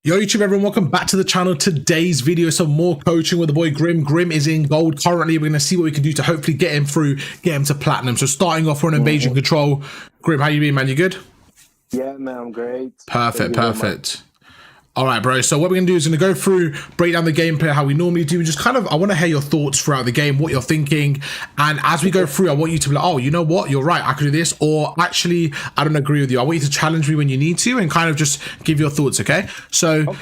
Yo YouTube everyone, welcome back to the channel. Today's video is some more coaching with the boy Grim. Grim is in gold currently. We're going to see what we can do to hopefully get him through, get him to platinum. So starting off, we're on invasion control. Grim, how you been, man? You good? Yeah, man, I'm great. Perfect. All right, bro. So what we're going to do is going to go through, break down the gameplay, how we normally do. Just kind of, I want to hear your thoughts throughout the game, what you're thinking. And as we go through, I want you to be like, oh, you know what? You're right. I can do this. Or actually, I don't agree with you. I want you to challenge me when you need to and kind of just give your thoughts, okay? So,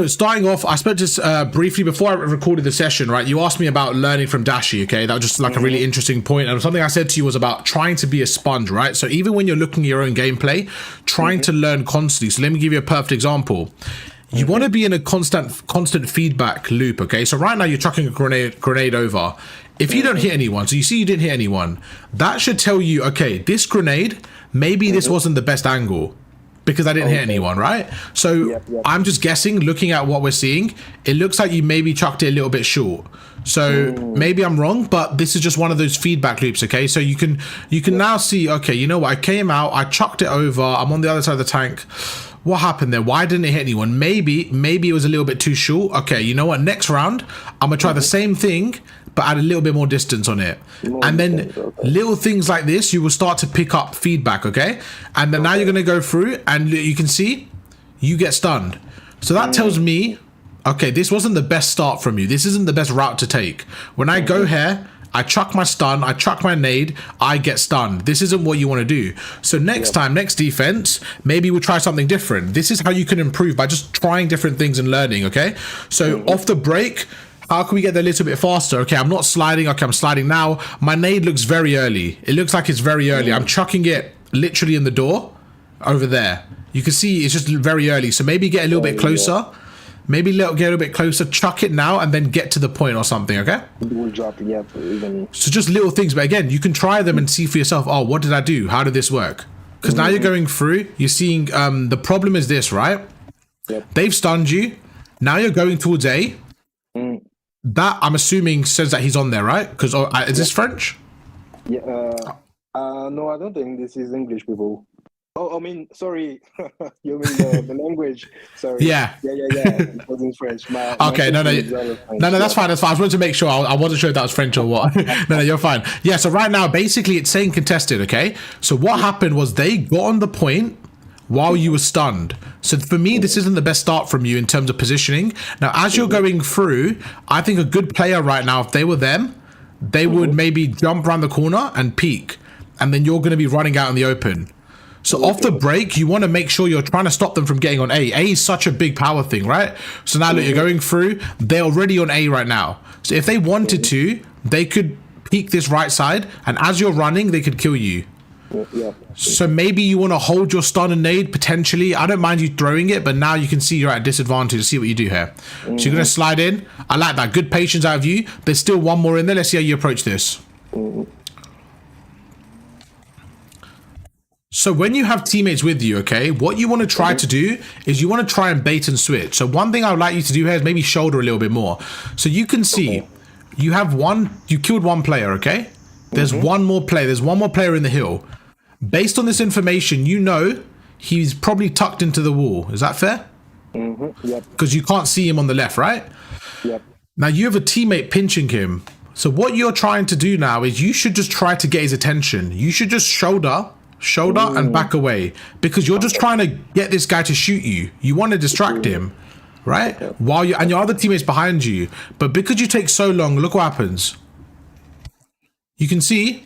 starting off, I spoke just briefly before I recorded the session, right? You asked me about learning from Dashi, okay? That was just like a really interesting point. And something I said to you was about trying to be a sponge, right? So even when you're looking at your own gameplay, trying to learn constantly. So let me give you a perfect example. You want to be in a constant feedback loop, okay? So right now you're chucking a grenade over. If you don't hit anyone, so you see you didn't hit anyone, that should tell you, okay, this grenade, maybe this wasn't the best angle, because I didn't hit anyone, right? So I'm just guessing, looking at what we're seeing, it looks like you maybe chucked it a little bit short. So maybe I'm wrong, but this is just one of those feedback loops, okay? So you can now see, okay, you know what? I came out, I chucked it over, I'm on the other side of the tank. What happened there? Why didn't it hit anyone? Maybe it was a little bit too short. Okay, you know what? Next round, I'm gonna try the same thing, but add a little bit more distance on it. And then little things like this, you will start to pick up feedback, okay? And then now you're gonna go through and you can see, you get stunned. So that tells me, okay, this wasn't the best start from you. This isn't the best route to take. When I go here, I chuck my stun, I chuck my nade, I get stunned. This isn't what you want to do. So next time, next defense, maybe we'll try something different. This is how you can improve, by just trying different things and learning, okay? So off the break, how can we get there a little bit faster? Okay, I'm not sliding. Okay, I'm sliding now. My nade looks very early. It looks like it's very early. I'm chucking it literally in the door over there. You can see it's just very early. So maybe get a little bit closer. Maybe get a little bit closer, chuck it now, and then get to the point or something, okay? We'll drop it, even. So just little things, but again, you can try them and see for yourself, oh, what did I do? How did this work? Because now you're going through, you're seeing, the problem is this, right? They've stunned you. Now you're going towards A. That, I'm assuming, says that he's on there, right? Because is this French? Yeah, no, I don't think this is English, people. Oh, I mean, sorry. You mean the language? Sorry. Yeah. It wasn't French. Okay, no, that's fine. That's fine. I just wanted to make sure. I wasn't sure if that was French or what. No, you're fine. Yeah, so right now, basically, it's saying contested, okay? So what happened was they got on the point while you were stunned. So for me, this isn't the best start from you in terms of positioning. Now, as you're going through, I think a good player right now, if they were them, they would maybe jump around the corner and peek. And then you're going to be running out in the open. So off the break, you want to make sure you're trying to stop them from getting on A. A is such a big power thing, right? So now that you're going through, they're already on A right now. So if they wanted to, they could peek this right side, and as you're running, they could kill you. So maybe you want to hold your stun and nade, potentially. I don't mind you throwing it, but now you can see you're at a disadvantage. See what you do here. So you're going to slide in. I like that. Good patience out of you. There's still one more in there. Let's see how you approach this. So when you have teammates with you, okay, what you want to try to do is you want to try and bait and switch. So one thing I would like you to do here is maybe shoulder a little bit more. So you can see you killed one player, okay? There's one more player. There's one more player in the hill. Based on this information, you know he's probably tucked into the wall. Is that fair? Because you can't see him on the left, right? Now you have a teammate pinching him. So what you're trying to do now is you should just try to get his attention. You should just shoulder and back away, because you're just trying to get this guy to shoot you. You want to distract him, right? While your other teammates behind you. But because you take so long, look what happens. You can see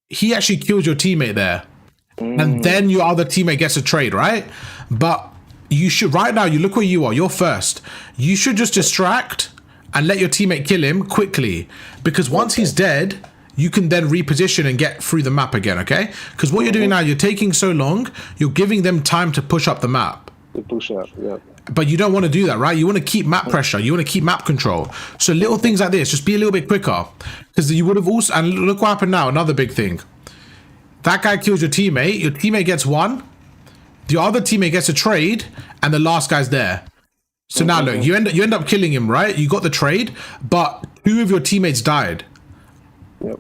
he actually killed your teammate there. And then your other teammate gets a trade, right? But you should, right now, you look where you are. You're first. You should just distract and let your teammate kill him quickly, because once he's dead, you can then reposition and get through the map again, okay? Because what you're doing now, you're taking so long, you're giving them time to push up the map. But you don't want to do that, right? You want to keep map pressure. You want to keep map control. So little things like this, just be a little bit quicker. Because you would have also, and look what happened now, another big thing. That guy kills your teammate gets one, the other teammate gets a trade, and the last guy's there. So now look, you end up killing him, right? You got the trade, but 2 of your teammates died.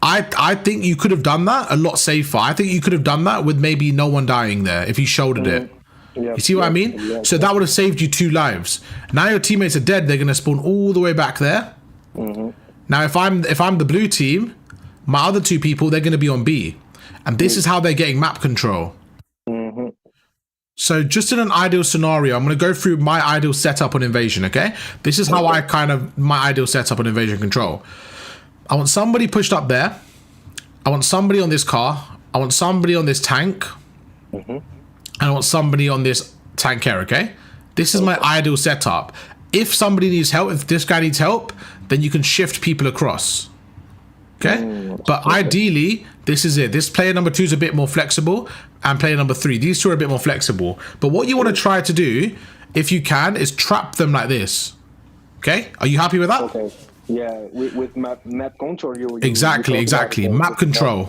I think you could have done that a lot safer. I think you could have done that with maybe no one dying there if you shouldered it. Yeah, You see what I mean? yeah, So that would have saved you 2 lives. Now your teammates are dead. They're going to spawn all the way back there. Now, if I'm the blue team, my other 2 people, they're going to be on B. And this is how they're getting map control. So just in an ideal scenario, I'm going to go through my ideal setup on invasion, okay? This is how my ideal setup on invasion control. I want somebody pushed up there. I want somebody on this car. I want somebody on this tank. And I want somebody on this tank here, okay? This is my ideal setup. If somebody needs help, if this guy needs help, then you can shift people across. Okay? But ideally, this is it. This player number 2 is a bit more flexible, and player number 3. These 2 are a bit more flexible. But what you want to try to do, if you can, is trap them like this. Okay? Are you happy with that? Okay. Yeah, with map control, Exactly. Map control.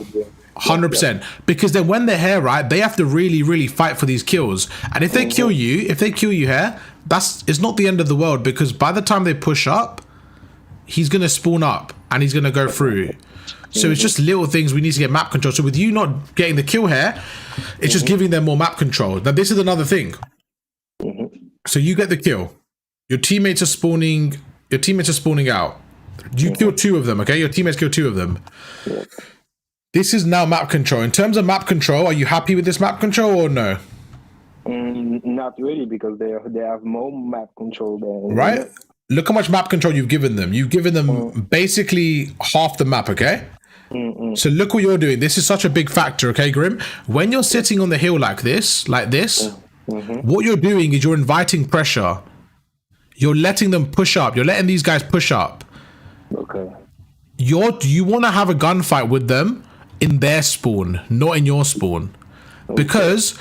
100%. Because then when they're here, right, they have to really, really fight for these kills. And if they kill you, here, it's not the end of the world, because by the time they push up, he's going to spawn up and he's going to go through. So it's just little things we need to get map control. So with you not getting the kill here, it's just giving them more map control. Now this is another thing. So you get the kill. Your teammates are spawning out. You kill 2 of them, okay? Your teammates kill 2 of them. This is now map control. In terms of map control, are you happy with this map control or no? Not really, because they have more map control than... Right? Look how much map control you've given them. You've given them basically half the map, okay? So look what you're doing. This is such a big factor, okay, Grim? When you're sitting on the hill like this, what you're doing is you're inviting pressure. You're letting them push up. You're letting these guys push up. Okay. You want to have a gunfight with them in their spawn, not in your spawn. Because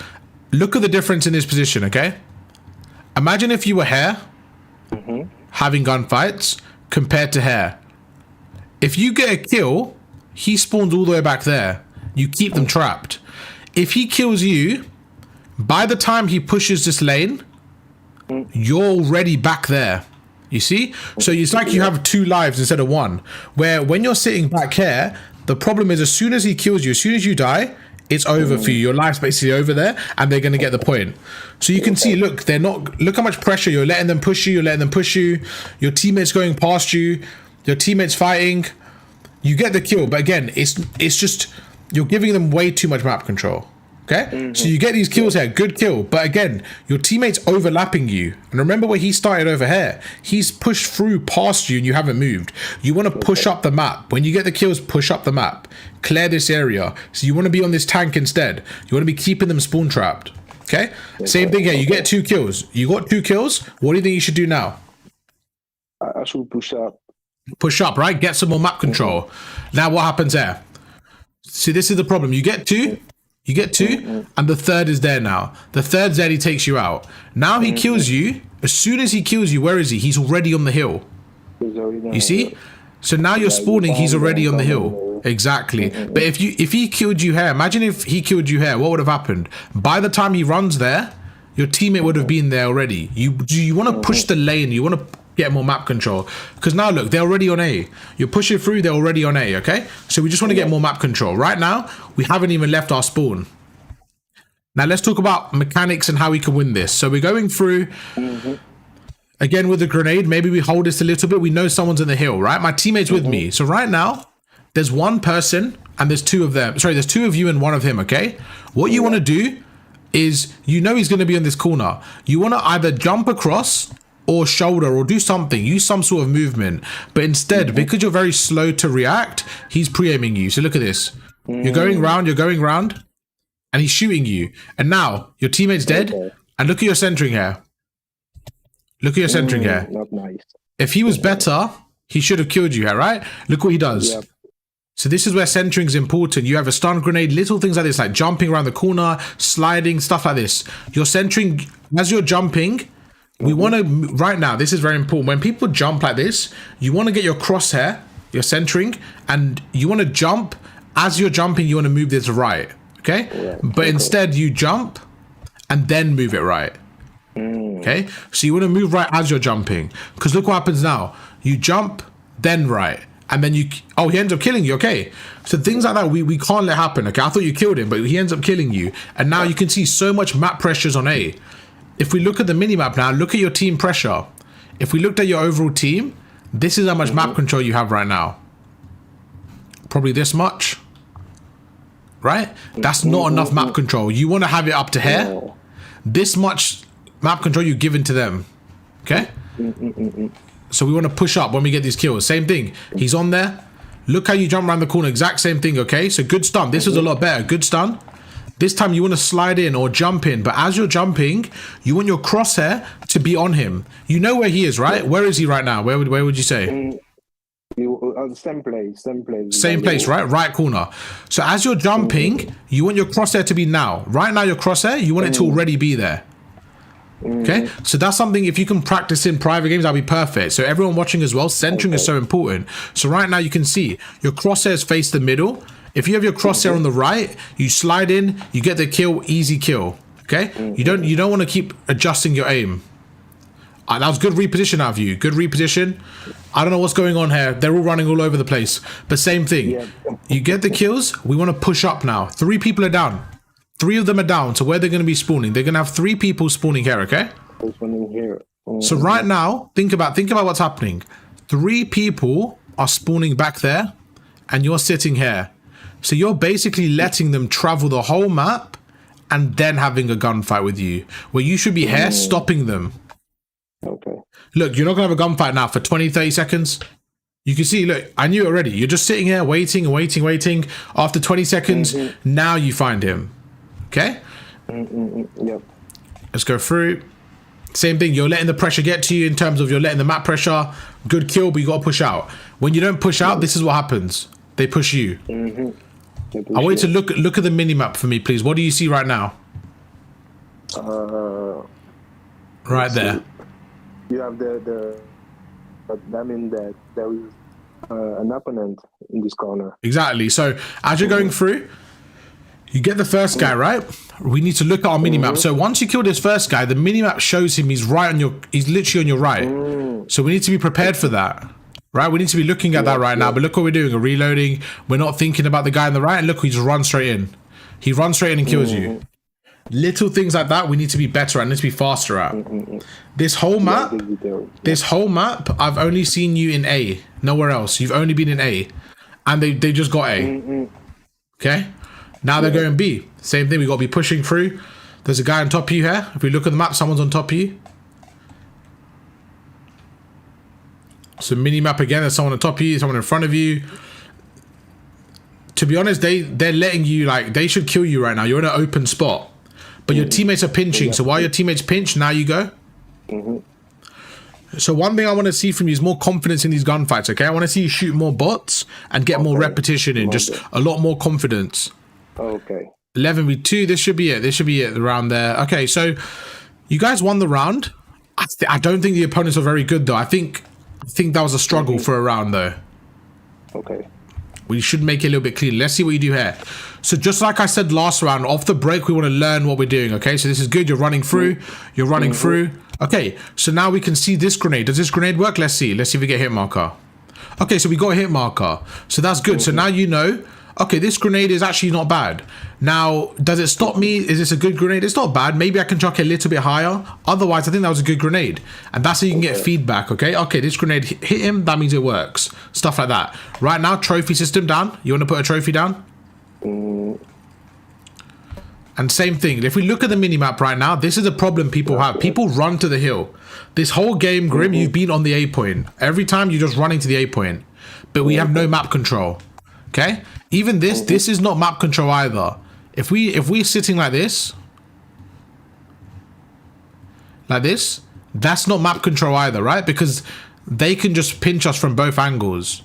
look at the difference in this position, okay? Imagine if you were here having gunfights compared to here. If you get a kill, he spawns all the way back there. You keep them trapped. If he kills you, by the time he pushes this lane, you're already back there. You see? So it's like you have 2 lives instead of 1. Where when you're sitting back here, the problem is as soon as he kills you, as soon as you die, it's over for you. Your life's basically over there, and they're going to get the point. So you can see, look how much pressure you're letting them push you. You're letting them push you. Your teammates going past you. Your teammates fighting. You get the kill, but again, it's just you're giving them way too much map control. Okay, so you get these kills here, good kill, but again, your teammate's overlapping you. And remember where he started over here. He's pushed through past you, and you haven't moved. You want to push up the map. When you get the kills, push up the map. Clear this area. So you want to be on this tank instead. You want to be keeping them spawn trapped. Okay, same thing here. You get 2 kills. You got 2 kills. What do you think you should do now? I should push up. Push up, right? Get some more map control. Now what happens there? See, this is the problem. You get 2. You get 2, and the 3rd is there now. The 3rd's there, he takes you out. Now he kills you. As soon as he kills you, where is he? He's already on the hill. You see? So now you're spawning, he's already on the hill. Exactly. But if he killed you here, imagine if he killed you here, what would have happened? By the time he runs there, your teammate would have been there already. You want to push the lane. You want to get more map control. Because now, look, they're already on A. You're pushing through, they're already on A, okay? So we just want to get more map control. Right now, we haven't even left our spawn. Now, let's talk about mechanics and how we can win this. So we're going through, again, with the grenade. Maybe we hold this a little bit. We know someone's in the hill, right? My teammate's with me. So right now, there's 1 person and there's 2 of them. Sorry, there's 2 of you and 1 of him, okay? What you want to do is, you know he's going to be in this corner. You want to either jump across or shoulder or do something, use some sort of movement. But instead, because you're very slow to react, he's pre-aiming you. So look at this. You're going round, and he's shooting you. And now your teammate's dead. And look at your centering here. Look at your centering here. Not nice. If he was better, he should have killed you here, right? Look what he does. Yep. So this is where centering is important. You have a stun grenade, little things like this, like jumping around the corner, sliding, stuff like this. You're centering, as you're jumping, we want to, right now, this is very important. When people jump like this, you want to get your crosshair, your centering, and you want to jump. As you're jumping, you want to move this right, okay? Yeah. But instead, you jump and then move it right, okay? So you want to move right as you're jumping. Because look what happens now. You jump, then right. And then he ends up killing you, okay? So things like that, we can't let happen, okay? I thought you killed him, but he ends up killing you. And now you can see so much map pressures on A. if we look at the minimap now, look at your team pressure. If we looked at your overall team, this is how much map control you have right now. Probably this much, right? That's not enough map control. You want to have it up to here. This much map control you've given to them, okay? So we want to push up when we get these kills. Same thing. He's on there. Look how you jump around the corner. Exact same thing, okay? So good stun. This is a lot better. Good stun. This time you want to slide in or jump in. But as you're jumping, you want your crosshair to be on him. You know where he is, right? Where is he right now? Where would you say? Same place. Same place, right? Right corner. So as you're jumping, you want your crosshair to be now. Right now, your crosshair, you want it to already be there. Okay, so that's something, if you can practice in private games, that'll be perfect. So everyone watching as well, centering is so important. So right now you can see your crosshairs face the middle. If you have your crosshair on the right, you slide in, you get the kill, easy kill. Okay, you don't want to keep adjusting your aim. That was good reposition out of you. Good reposition. I don't know what's going on here. They're all running all over the place. But same thing. You get the kills. We want to push up now. 3 people are down. 3 of them are down. So where they're going to be spawning? They're going to have 3 people spawning here, okay? Spawning here. So right now, think about what's happening. 3 people are spawning back there, and you're sitting here. So you're basically letting them travel the whole map and then having a gunfight with you. Where you should be here stopping them. Okay. Look, you're not going to have a gunfight now for 20, 30 seconds. You can see, look, I knew it already. You're just sitting here waiting. After 20 seconds, now you find him. Okay? Yep. Let's go through. Same thing. You're letting the pressure get to you in terms of you're letting the map pressure. Good kill, but you got to push out. When you don't push out, this is what happens. They push you. I want you to look at the mini-map for me, please. What do you see right now? Right there. You have that means that there is an opponent in this corner. Exactly. So as you're going through, you get the first guy, right? We need to look at our minimap. So once you kill this first guy, the minimap shows him he's literally on your right. So we need to be prepared for that, right? We need to be looking at that right now. But look what we're doing. We're reloading. We're not thinking about the guy on the right. And look, he just runs straight in. He runs straight in and kills you. Little things like that we need to be better at, and need to be faster at. This whole map, I've only seen you in A. Nowhere else. You've only been in A. And they just got A. Okay? Now they're going B. Same thing, we got to be pushing through. There's a guy on top of you here. If we look at the map, someone's on top of you. So mini-map again, there's someone on top of you, someone in front of you. To be honest, they're letting you, like, they should kill you right now. You're in an open spot. But your teammates are pinching. So while your teammates pinch, now you go. So one thing I want to see from you is more confidence in these gunfights, okay? I want to see you shoot more bots and get more repetition in. Just a lot more confidence. Okay. 11v2, this should be it. This should be it around there. Okay, so you guys won the round. I don't think the opponents are very good, though. I think that was a struggle for a round, though. Okay. We should make it a little bit clean. Let's see what you do here. So just like I said last round, off the break, we want to learn what we're doing, okay? So this is good. You're running through. You're running through. Okay, so now we can see this grenade. Does this grenade work? Let's see. Let's see if we get a hit marker. Okay, so we got a hit marker. So that's good. So now you know, okay, this grenade is actually not bad. Now, does it stop me? Is this a good grenade? It's not bad. Maybe I can chuck it a little bit higher. Otherwise, I think that was a good grenade. And that's how you can get feedback, okay? Okay, this grenade hit him. That means it works. Stuff like that. Right now, trophy system down. You want to put a trophy down? And same thing. If we look at the minimap right now, this is a problem people have. People run to the hill. This whole game, Grim, you've been on the A point. Every time you're just running to the A point. But we have no map control. Okay? Even this is not map control either. If we're sitting like this, that's not map control either, right? Because they can just pinch us from both angles.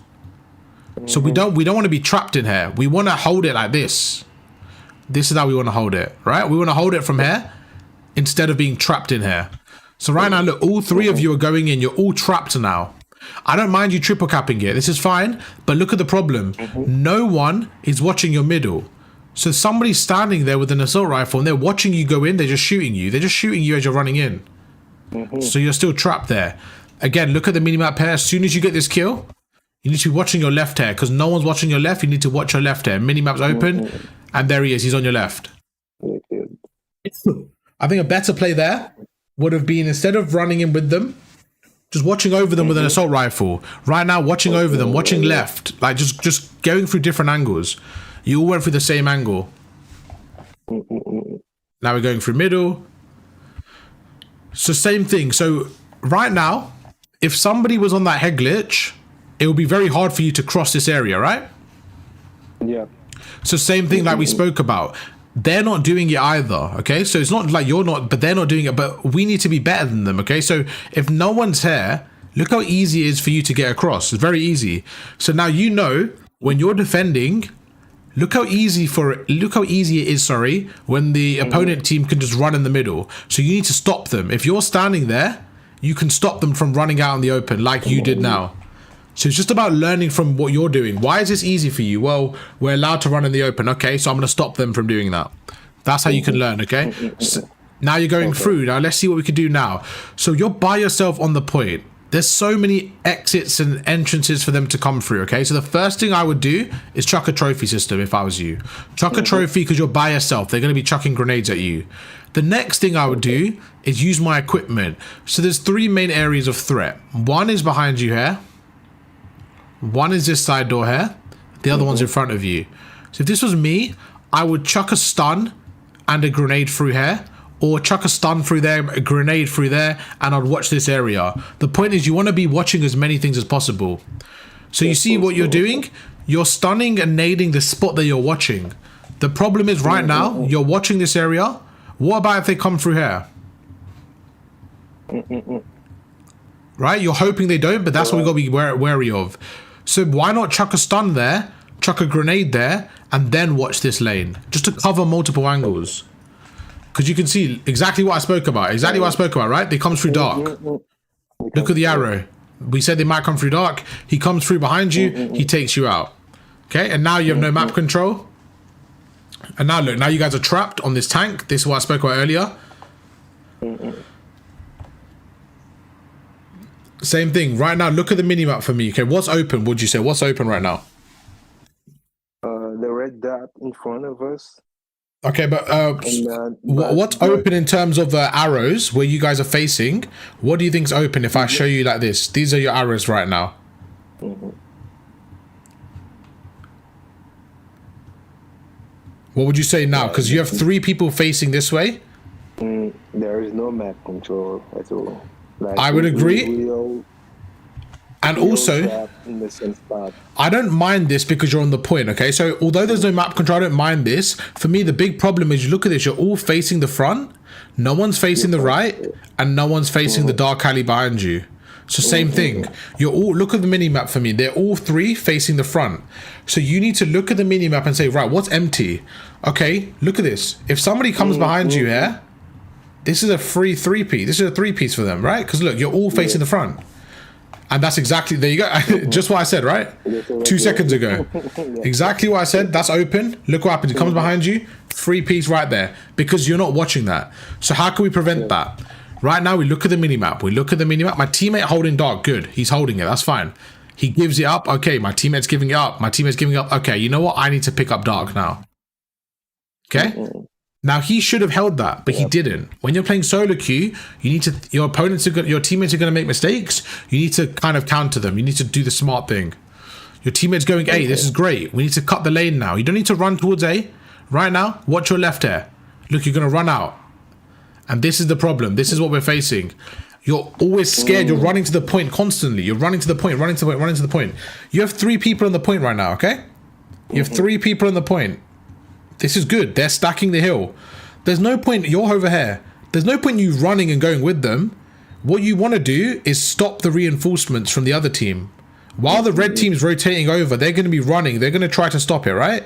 So we don't want to be trapped in here. We want to hold it like this. This is how we want to hold it, right? We want to hold it from here instead of being trapped in here. So right now, look, all 3 of you are going in. You're all trapped now. I don't mind you triple capping it. This is fine. But look at the problem. No one is watching your middle. So somebody's standing there with an assault rifle and they're watching you go in. They're just shooting you. They're just shooting you as you're running in. So you're still trapped there. Again, look at the minimap here. As soon as you get this kill, you need to be watching your left here because no one's watching your left. You need to watch your left here. Minimap's open. And there he is. He's on your left. I think a better play there would have been, instead of running in with them, just watching over them with an assault rifle. Right now, watching over them, watching left, like just going through different angles. You all went through the same angle. Now we're going through middle. So same thing. So right now, if somebody was on that head glitch, it would be very hard for you to cross this area, right? Yeah. So same thing like we spoke about. They're not doing it either, okay? So it's not like you're not, but they're not doing it, but we need to be better than them, okay? So if no one's here, look how easy it is for you to get across. It's very easy. So now you know when you're defending, look how easy it is, when the opponent team can just run in the middle. So you need to stop them. If you're standing there, you can stop them from running out in the open like you did now. So it's just about learning from what you're doing. Why is this easy for you? Well, we're allowed to run in the open. Okay, so I'm going to stop them from doing that. That's how you can learn, okay? So now you're going through. Now let's see what we can do now. So you're by yourself on the point. There's so many exits and entrances for them to come through, okay? So the first thing I would do is chuck a trophy system if I was you. Chuck a trophy because you're by yourself. They're going to be chucking grenades at you. The next thing I would do is use my equipment. So there's 3 main areas of threat. One is behind you here. One is this side door here. The other one's in front of you. So if this was me, I would chuck a stun and a grenade through here, or chuck a stun through there, a grenade through there, and I'd watch this area. The point is you want to be watching as many things as possible. So you see what you're doing? You're stunning and nading the spot that you're watching. The problem is right now, you're watching this area. What about if they come through here? Right? You're hoping they don't, but that's what we got to be wary of. So why not chuck a stun there, chuck a grenade there, and then watch this lane, just to cover multiple angles. Because you can see exactly what I spoke about. Exactly what I spoke about, right? They come through dark. Look at the arrow. We said they might come through dark. He comes through behind you. He takes you out. Okay, and now you have no map control. And now look, now you guys are trapped on this tank. This is what I spoke about earlier. Same thing. Right now, look at the minimap for me. Okay, what's open? Would you say? What's open right now? The red dot in front of us. Okay, but what's open in terms of arrows where you guys are facing? What do you think's open if I show you like this? These are your arrows right now. What would you say now? Because you have 3 people facing this way. There is no map control at all. Like, I would agree. And also, in the same spot. I don't mind this because you're on the point, okay? So although there's no map control, I don't mind this. For me, the big problem is you look at this, you're all facing the front, no one's facing the right, and no one's facing the dark alley behind you. So same thing. You're all, look at the mini-map for me. They're all 3 facing the front. So you need to look at the mini-map and say, right, what's empty? Okay, look at this. If somebody comes behind you here, this is a free 3-piece. This is a 3-piece for them, right? Because look, you're all facing the front. And that's exactly, there you go. Just what I said, right? 2 seconds ago. Exactly what I said. That's open. Look what happens. It comes behind you. 3-piece right there. Because you're not watching that. So how can we prevent that? Right now, we look at the minimap. We look at the minimap. My teammate holding dark. Good. He's holding it. That's fine. He gives it up. Okay, my teammate's giving it up. My teammate's giving it up. Okay, you know what? I need to pick up dark now. Okay? Now he should have held that, but he didn't. When you're playing solo queue, you need to. Your opponents are good. Your teammates are going to make mistakes. You need to kind of counter them. You need to do the smart thing. Your teammate's going A. This is great. We need to cut the lane now. You don't need to run towards A right now. Watch your left here. Look, you're going to run out, and this is the problem. This is what we're facing. You're always scared. You're running to the point constantly. You're running to the point, running to the point, running to the point. You have 3 people on the point right now. Okay, you have 3 people on the point. This is good. They're stacking the hill. There's no point. You're over here. There's no point you running and going with them. What you want to do is stop the reinforcements from the other team. While the red team's rotating over, they're going to be running. They're going to try to stop it, right?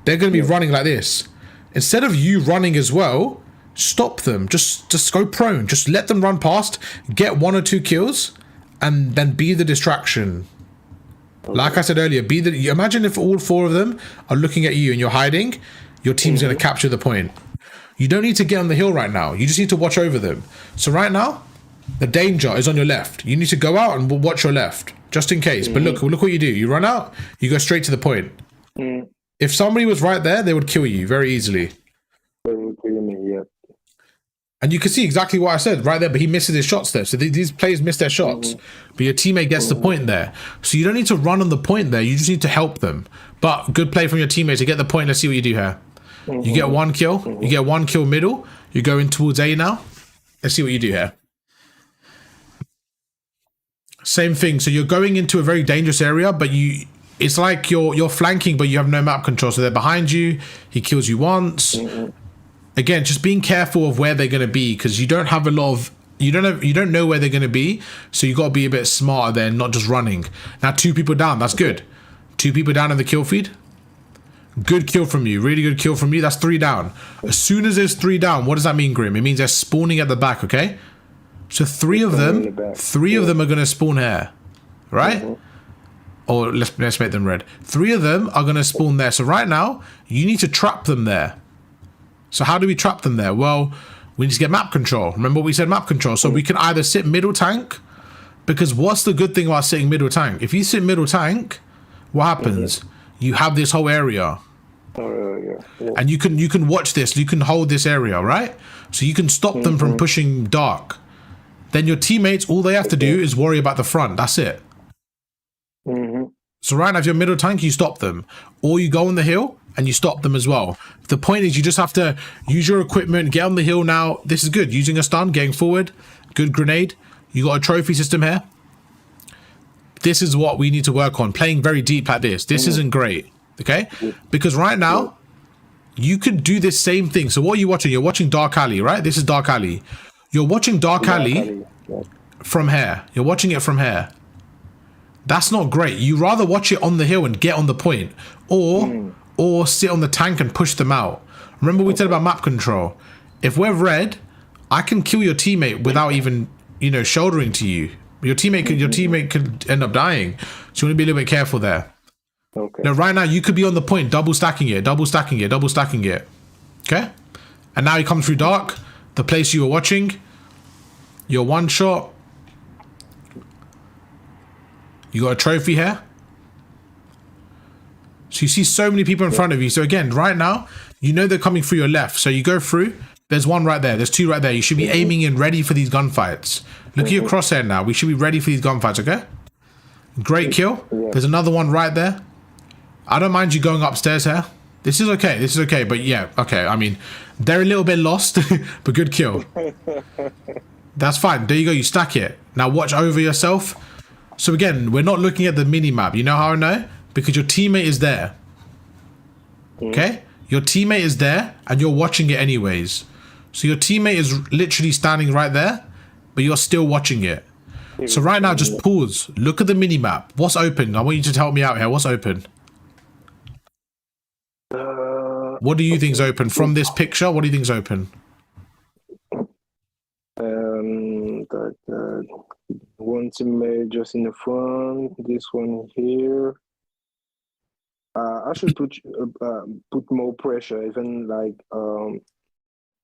They're going to be running like this. Instead of you running as well, stop them. Just go prone. Just let them run past, get 1 or 2 kills, and then be the distraction. Like I said earlier, imagine if all 4 of them are looking at you and you're hiding, your team's going to capture the point. You don't need to get on the hill right now. You just need to watch over them. So right now, the danger is on your left. You need to go out and watch your left, just in case. But look what you do. You run out, you go straight to the point. If somebody was right there, they would kill you very easily. They would kill me, yeah. And you can see exactly what I said right there, but he misses his shots there. So these players miss their shots, but your teammate gets the point there. So you don't need to run on the point there. You just need to help them. But good play from your teammate to get the point. Let's see what you do here. You get 1 kill. You get 1 kill middle. You're going towards A now. Let's see what you do here. Same thing. So you're going into a very dangerous area, but it's like you're flanking, but you have no map control. So they're behind you. He kills you once. Again, just being careful of where they're going to be, because you don't have a lot of, you don't know where they're going to be, so you got to be a bit smarter there, not just running. Now 2 people down, that's good. 2 people down in the kill feed. Good kill from you, really good kill from you. That's 3 down. As soon as there's 3 down, what does that mean, Grim? It means they're spawning at the back, okay? So 3 of them are going to spawn here, right? Or let's make them red. 3 of them are going to spawn there. So right now, you need to trap them there. So how do we trap them there? Well, we need to get map control. Remember what we said, map control. So we can either sit middle tank, because what's the good thing about sitting middle tank? If you sit middle tank, what happens? You have this whole area. And you can watch this. You can hold this area, right? So you can stop them from pushing dark. Then your teammates, all they have to do is worry about the front. That's it. So right now, if you're middle tank, you stop them. Or you go on the hill and you stop them as well. The point is you just have to use your equipment, get on the hill now. This is good. Using a stun, getting forward. Good grenade. You got a trophy system here. This is what we need to work on. Playing very deep like this. This isn't great. Okay? Because right now, you could do this same thing. So what are you watching? You're watching Dark Alley, right? This is Dark Alley. You're watching Dark Alley from here. You're watching it from here. That's not great. You rather watch it on the hill and get on the point, or sit on the tank and push them out. Remember we said about map control. If we're red, I can kill your teammate without even, shouldering to you. Your teammate could end up dying. So you want to be a little bit careful there. Okay. Now right now you could be on the point, double stacking it. Okay? And now he comes through dark, the place you were watching. You're 1 shot. You got a trophy here. So you see so many people in front of you. So again, right now, they're coming through your left. So you go through. There's 1 right there. There's 2 right there. You should be aiming in, ready for these gunfights. Look at your crosshair now. We should be ready for these gunfights, okay? Great kill. There's another one right there. I don't mind you going upstairs here. This is okay. But yeah, okay. I mean, they're a little bit lost, but good kill. That's fine. There you go. You stack it. Now watch over yourself. So again, we're not looking at the mini map. You know how I know? Because your teammate is there. Okay? Your teammate is there and you're watching it anyways. So your teammate is literally standing right there, but you're still watching it. So right now, just pause. Look at the mini map. What's open? I want you to help me out here. What's open? What do you think is open? From this picture, what do you think is open? One teammate just in the front. This one here. I should put more pressure, even like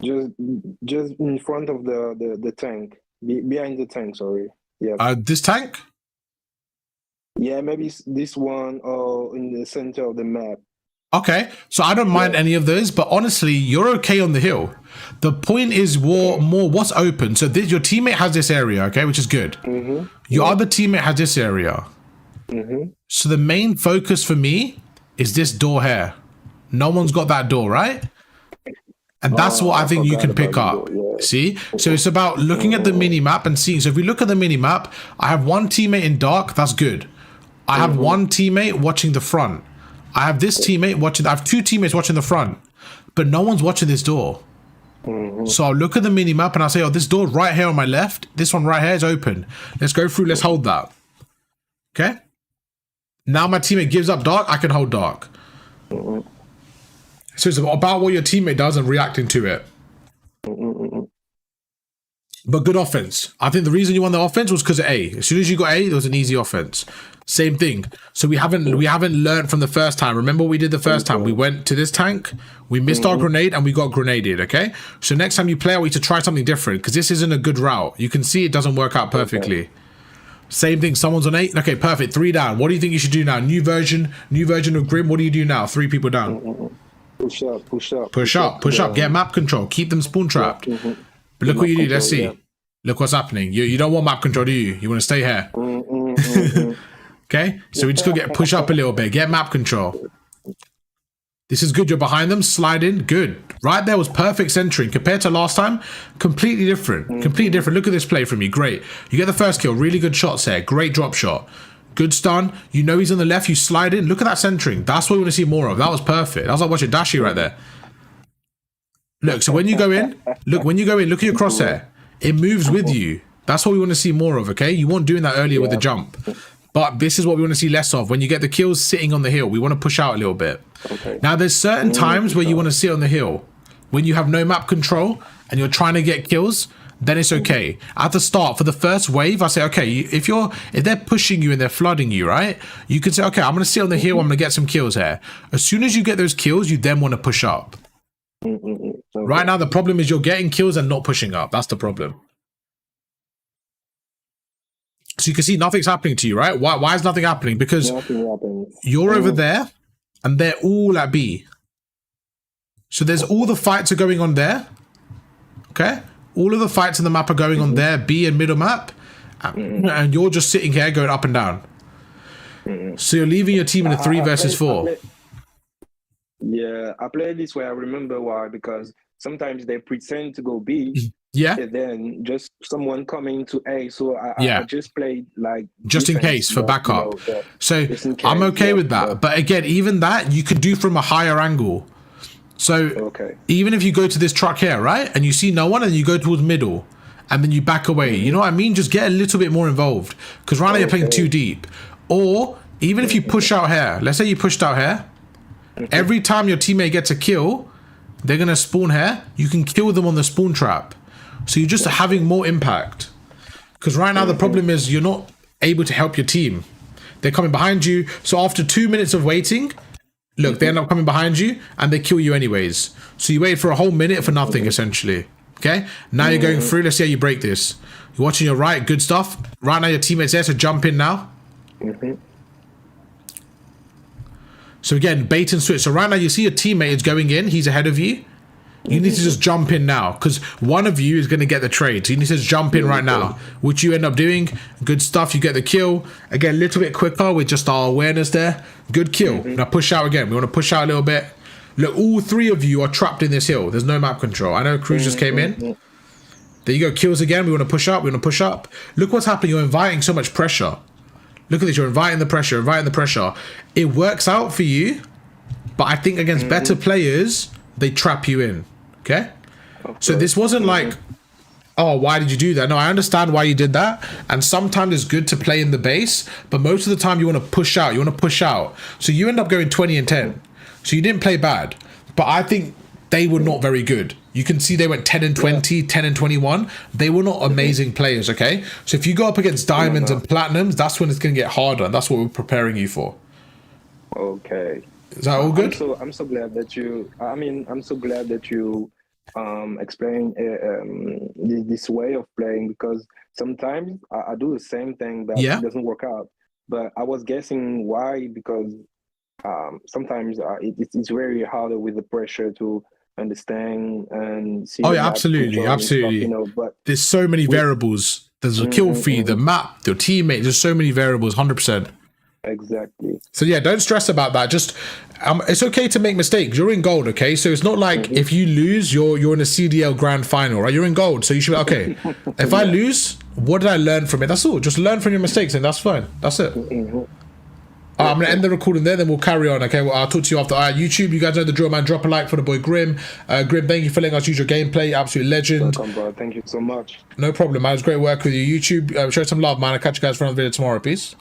just in front of the tank, behind the tank. Sorry. Yeah. This tank? Yeah, maybe this one or in the center of the map. Okay, so I don't mind any of those, but honestly, you're okay on the hill. The point is more what's open. So your teammate has this area, okay, which is good. Your other teammate has this area. So the main focus for me is this door here. No one's got that door, right? And that's what I think you can pick up. See? So it's about looking at the mini map and seeing. So if we look at the mini map, I have 1 teammate in dark. That's good. I have 1 teammate watching the front. I have this teammate watching. I have 2 teammates watching the front, but no one's watching this door. So I'll look at the mini map and I'll say, oh, this door right here on my left, this one right here is open. Let's go through. Let's hold that. Okay. Now my teammate gives up dark. I can hold dark. So it's about what your teammate does and reacting to it. But good offense. I think the reason you won the offense was because of A. As soon as you got A, there was an easy offense. Same thing. So we haven't learned from the first time. Remember what we did the first time? We went to this tank, we missed our grenade, and we got grenaded, okay? So next time you play, I want you to try something different, because this isn't a good route. You can see it doesn't work out perfectly. Same thing, someone's on 8. Okay, perfect. 3 down. What do you think you should do now? New version of Grim. What do you do now? 3 people down. Push up. Push up. Get map control. Keep them spawn trapped. But look what you do. Let's see. Yeah. Look what's happening. You don't want map control, do you? You want to stay here. Okay, so we just gotta push up a little bit. Get map control. This is good. You're behind them. Slide in. Good. Right there was perfect centering compared to last time. Completely different. Completely different. Look at this play from me. Great. You get the first kill. Really good shots here. Great drop shot. Good stun. You know he's on the left. You slide in. Look at that centering. That's what we want to see more of. That was perfect. That was like watching Dashi right there. Look, so when you go in, look at your crosshair. It moves with you. That's what we want to see more of, okay? You weren't doing that earlier with the jump. But this is what we want to see less of. When you get the kills sitting on the hill, we want to push out a little bit. Okay. Now, there's certain times where you want to sit on the hill. When you have no map control and you're trying to get kills, then it's okay. At the start, for the first wave, I say, okay, if they're pushing you and they're flooding you, right? You can say, okay, I'm going to sit on the hill. I'm going to get some kills here. As soon as you get those kills, you then want to push up. Okay. Right now, the problem is you're getting kills and not pushing up. That's the problem. So you can see nothing's happening to you, right? Why is nothing happening? Because you're over there and they're all at B. So there's all the fights are going on there. Okay? All of the fights in the map are going on there, B and middle map. And you're just sitting here going up and down. So you're leaving your team in a 3 versus 4. Yeah, I play this way. I remember why, because sometimes they pretend to go B. Yeah. And then just someone coming to A. So I just played like just in case for backup. So I'm okay with that. But again, even that you could do from a higher angle. So even if you go to this truck here, right, and you see no one, and you go towards middle, and then you back away, you know what I mean? Just get a little bit more involved, because right now you're playing too deep. Or even if you push out here, let's say you pushed out here, every time your teammate gets a kill, they're gonna spawn here. You can kill them on the spawn trap, so you're just having more impact. Because right now the problem is you're not able to help your team. They're coming behind you, so after 2 minutes of waiting. Look, they end up coming behind you and they kill you anyways. So you wait for a whole minute for nothing, essentially. Okay? Now you're going through. Let's see how you break this. You're watching your right. Good stuff. Right now your teammate's there, so jump in now. So again, bait and switch. So right now you see your teammate is going in. He's ahead of you. You need to just jump in now, because one of you is going to get the trade. So you need to just jump in right now, which you end up doing. Good stuff. You get the kill. Again, a little bit quicker with just our awareness there. Good kill. Now push out again. We want to push out a little bit. Look, all 3 of you are trapped in this hill. There's no map control. I know Cruz just came in. There you go. Kills again. We want to push up. We want to push up. Look what's happening. You're inviting so much pressure. Look at this. You're inviting the pressure, inviting the pressure. It works out for you, but I think against better players, they trap you in. Okay? So this wasn't like, oh, why did you do that? No, I understand why you did that. And sometimes it's good to play in the base, but most of the time you want to push out. You want to push out. So you end up going 20 and 10. So you didn't play bad. But I think they were not very good. You can see they went 10 and 20, 10 and 21. They were not amazing players, okay? So if you go up against diamonds and platinums, that's when it's going to get harder. And that's what we're preparing you for. Okay. Is that all good? I'm so glad that you, I'm so glad that you explain this way of playing, because sometimes I do the same thing, but it doesn't work out. But I was guessing why, because sometimes it's very harder with the pressure to understand and see. Oh yeah, absolutely. Stuff, you know, but there's so many variables. There's a kill feed, the map, your teammate. There's so many variables. 100%. Exactly. So yeah, don't stress about that. Just it's okay to make mistakes. You're in gold, okay? So it's not like if you lose, you're in a CDL grand final, right? You're in gold, so you should be okay. If I lose, what did I learn from it? That's all. Just learn from your mistakes, and that's fine. That's it. I'm gonna end the recording there, then we'll carry on. Okay, well, I'll talk to you after. YouTube, you guys know the drill, man. Drop a like for the boy Grim. Grim, thank you for letting us use your gameplay. Absolute legend. Welcome, bro. Thank you so much. No problem, man. It was great work with you. YouTube, show some love, man. I'll catch you guys for another video tomorrow. Peace.